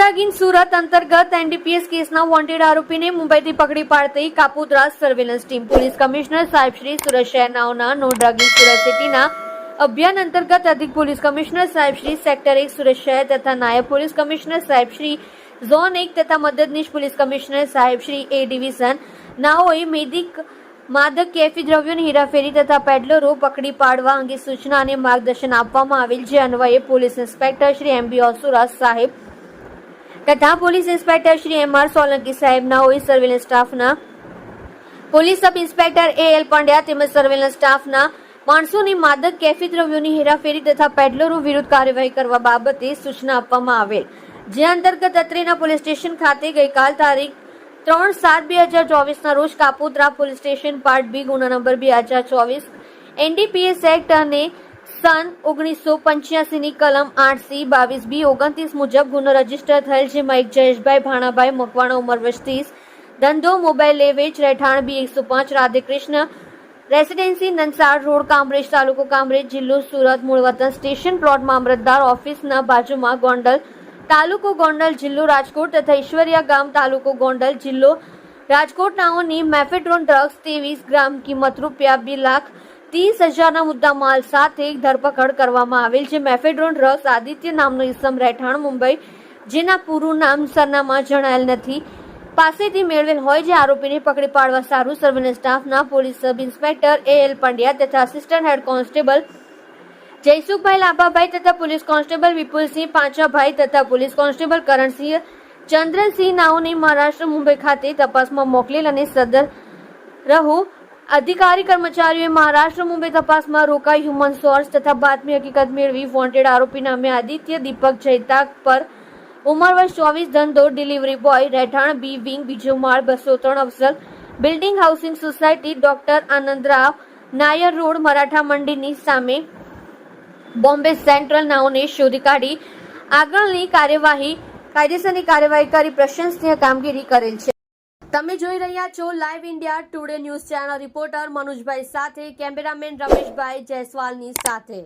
Drug in Surat અંતર્ગત NDPS કેસના wanted આરોપીને મુંબઈથી પકડી પાડતી Kapodra surveillance team police commissioner સાહેબ શ્રી સુરત શહેરનાઓના નો ડ્રગ ઇન સુરત સિટીના અભિયાન અંતર્ગત અધિક પોલીસ કમિશનર સાહેબ શ્રી સેક્ટર 1 સુરત શહેર તથા નાયબ પોલીસ કમિશનર સાહેબ શ્રી ઝોન 1 તથા મદદનીશ પોલીસ કમિશનર સાહેબ શ્રી એ ડિવિઝન નાઓએ માદક કેફી દ્રવ્યોની હેરાફેરી તથા પેડલરો પકડી પાડવા અંગે સૂચના અને માર્ગદર્શન આપવામાં આવેલ, જે અન્વયે police inspector Shri M B Osura સાહેબ તથા police inspector Shri M R Solanki સાહેબ નાઓએ સર્વેલન્સ સ્ટાફના police sub inspector A L Pandya તેમજ સર્વેલન્સ સ્ટાફના માણસોની માદક કેફી દ્રવ્યોની હેરાફેરી તથા પેડલરો વિરુદ્ધ કાર્યવાહી કરવા બાબતે સૂચના આપવામાં આવેલ, જે અંતર્ગત અત્રેના પોલીસ સ્ટેશન ખાતે ગઈકાલ તારીખ 3/7/2024 ના રોજ Kapodra police station part B ગુના નંબર 2024 એનડીપીએસ એક્ટ અને સન 1985 ની કલમ 8C 22B 29 મુજબ ગુનો રજીસ્ટર થયેલ, જેમાં એક જયેશભાઈ ભાણાભાઈ મકવાણા ઉંમર વર્ષ 30, ધંધો મોબાઈલ લે વેચ, રહેઠાણ બી 105 રાધેકૃષ્ણ, રેસિડેન્સી નંસાડ રોડ, કામરેજ, તાલુકો કામરેજ, જિલ્લો સુરત, મૂળ વતન સ્ટેશન પ્લોટ મામલતદાર ઓફિસના બાજુમાં, ગોંડલ, તાલુકો ગોંડલ, જિલ્લો રાજકોટ તથા ઈશ્વરિયા ગામ, તાલુકો ગોંડલ, જિલ્લો રાજકોટ નાઓની મેફેડ્રોન ડ્રગ્સ 23 ગ્રામ કિંમત ₹2,30,000 મુદ્દા માલ સાથે ધરપકડ કરવામાં આવેલ, જે મેફેડ્રોન ડ્રગ્સ આદિત્ય નામનો ઇસમ રહેઠાણ મુંબઈ, જેના પૂરું નામ સરનામા જણાયેલ નથી, પાસેથી મેળવેલ હોય, જે આરોપીને પકડી પાડવા સારું સર્વેલન્સ સ્ટાફના police sub inspector A L Pandya તથા આસિસ્ટન્ટ હેડ કોન્સ્ટેબલ જયસુખભાઈ લાભાભાઈ તથા પોલીસ કોન્સ્ટેબલ વિપુલસિંહ પાંચાભાઈ તથા પોલીસ કોન્સ્ટેબલ કરણસિંહ ચંદ્રસિંહ નાઓને મહારાષ્ટ્ર મુંબઈ ખાતે તપાસમાં મોકલેલ અને સદર રહુ અધિકારી કર્મચારીઓએ મહારાષ્ટ્ર મુંબઈ તપાસમાં રોકાઈ હ્યુમન સોર્સ તથા બાતમી હકીકત મેળવી વોન્ટેડ આરોપી નામે આદિત્ય દીપક જયતાક પર ઉંમર વર્ષ 24, ધંધો ડિલિવરી બોય, રહેઠાણ બી વિંગ, બીજો માળ, 203 Afzal building housing society, doctor Anandrao Nair road, Maratha મંડીની સામે, બોમ્બે સેન્ટ્રલ નાઓને શોધી કાઢી આગળની કાયદેસરની કાર્યવાહી કરી પ્રશંસનીય કામગીરી કરેલ છે. તમે જોઈ રહ્યા છો live India Today news channel. Reporter મનોજભાઈ સાથે, કેમેરામેન રમેશભાઈ જયસ્વાલની સાથે.